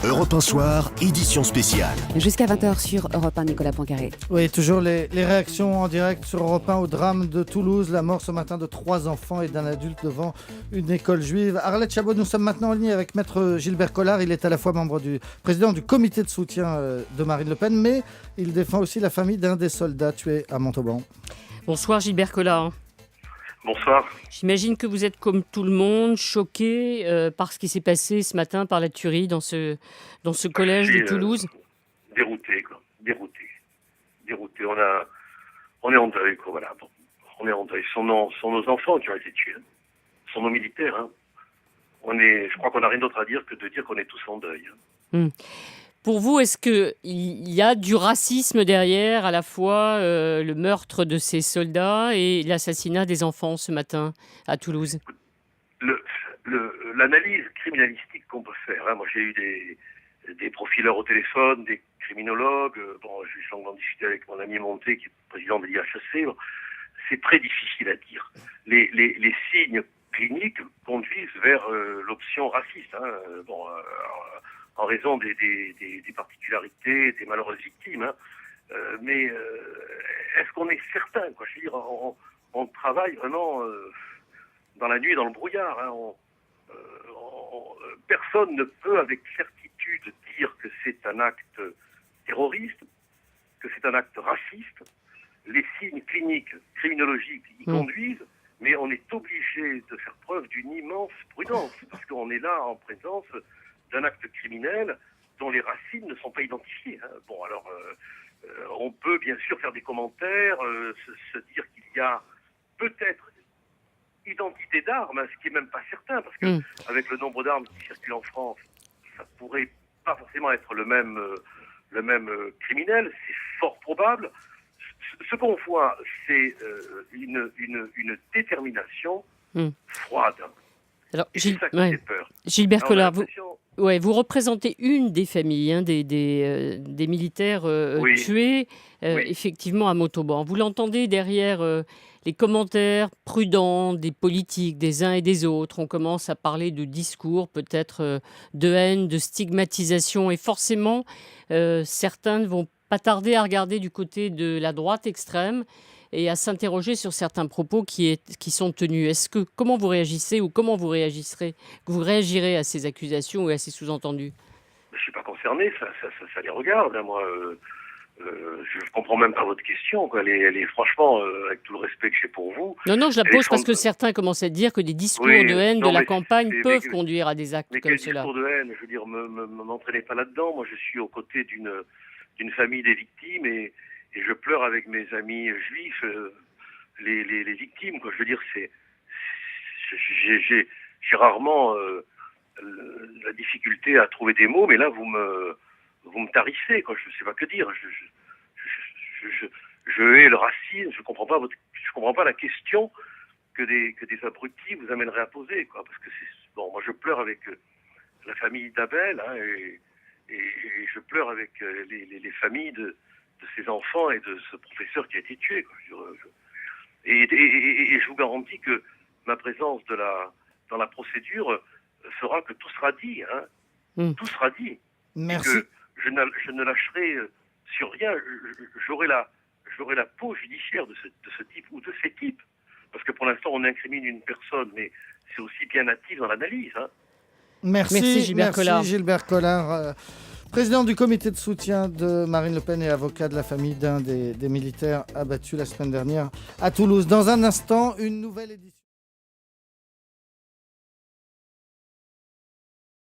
Europe 1 Soir, édition spéciale. Jusqu'à 20h sur Europe 1, Nicolas Poincaré. Oui, toujours les réactions en direct sur Europe 1 au drame de Toulouse. La mort ce matin de 3 enfants et d'un adulte devant une école juive. Arlette Chabot, nous sommes maintenant en ligne avec Maître Gilbert Collard. Il est à la fois président du comité de soutien de Marine Le Pen, mais il défend aussi la famille d'un des soldats tués à Montauban. Bonsoir Gilbert Collard. Bonsoir. J'imagine que vous êtes comme tout le monde choqué par ce qui s'est passé ce matin, par la tuerie dans ce collège de Toulouse. Dérouté, quoi. Dérouté. On est en deuil, quoi. Voilà. Bon. On est en deuil. Ce sont nos enfants qui ont été tués. Ce sont nos militaires. Hein. Je crois qu'on n'a rien d'autre à dire que de dire qu'on est tous en deuil. Pour vous, est-ce qu'il y a du racisme derrière, à la fois le meurtre de ces soldats et l'assassinat des enfants ce matin à Toulouse ? L'analyse criminalistique qu'on peut faire, hein, moi j'ai eu des profileurs au téléphone, des criminologues, j'ai longuement discuté avec mon ami Monté, qui est président de l'IHEC, c'est très difficile à dire. Les signes cliniques conduisent vers l'option raciste, en raison des particularités, des malheureuses victimes. Hein. Mais est-ce qu'on est certain, quoi ? Je veux dire, on travaille vraiment dans la nuit, dans le brouillard. Hein. Personne ne peut avec certitude dire que c'est un acte terroriste, que c'est un acte raciste. Les signes cliniques, criminologiques y conduisent, mais on est obligé de faire preuve d'une immense prudence, parce qu'on est là en présence d'un acte criminel dont les racines ne sont pas identifiées. Hein. On peut bien sûr faire des commentaires, se dire qu'il y a peut-être identité d'armes, ce qui est même pas certain, parce que avec le nombre d'armes qui circulent en France, ça pourrait pas forcément être le même criminel, c'est fort probable. Ce qu'on voit, c'est une détermination froide. Alors, c'est ça qui fait peur. Gilbert Collard, vous représentez une des familles des militaires tués, effectivement, à Montauban. Vous l'entendez derrière les commentaires prudents des politiques, des uns et des autres. On commence à parler de discours, peut-être de haine, de stigmatisation. Et forcément, certains ne vont pas tarder à regarder du côté de la droite extrême et à s'interroger sur certains propos qui sont tenus. Comment vous réagissez ou comment vous réagirez à ces accusations ou à ces sous-entendus ? Je ne suis pas concerné, ça les regarde. Hein, moi, je ne comprends même pas votre question. Quoi. Elle est franchement, avec tout le respect que j'ai pour vous... Non, je la pose parce que certains commencent à dire que des discours de haine de la campagne peuvent conduire à des actes comme cela. Mais quel discours de haine ? Je veux dire, m'entraînez pas là-dedans. Moi, je suis aux côtés d'une famille des victimes et je pleure avec mes amis juifs les victimes. Quoi. Je veux dire, j'ai rarement la difficulté à trouver des mots, mais là vous me tarissez. Quoi. Je ne sais pas que dire. Je hais le racisme. Je comprends pas la question que des abrutis vous amèneraient à poser. Quoi. Parce que moi je pleure avec la famille d'Abel et je pleure avec les familles de ces enfants et de ce professeur qui a été tué. Quoi. Et je vous garantis que ma présence dans la procédure fera que tout sera dit. Hein. Tout sera dit. Merci. Et que je ne lâcherai sur rien. J'aurai la peau judiciaire de ce type ou de ces types. Parce que pour l'instant, on incrimine une personne, mais c'est aussi bien natif dans l'analyse. Hein. Merci Gilbert Collard. Président du comité de soutien de Marine Le Pen et avocat de la famille d'un des militaires abattus la semaine dernière à Toulouse. Dans un instant, une nouvelle édition.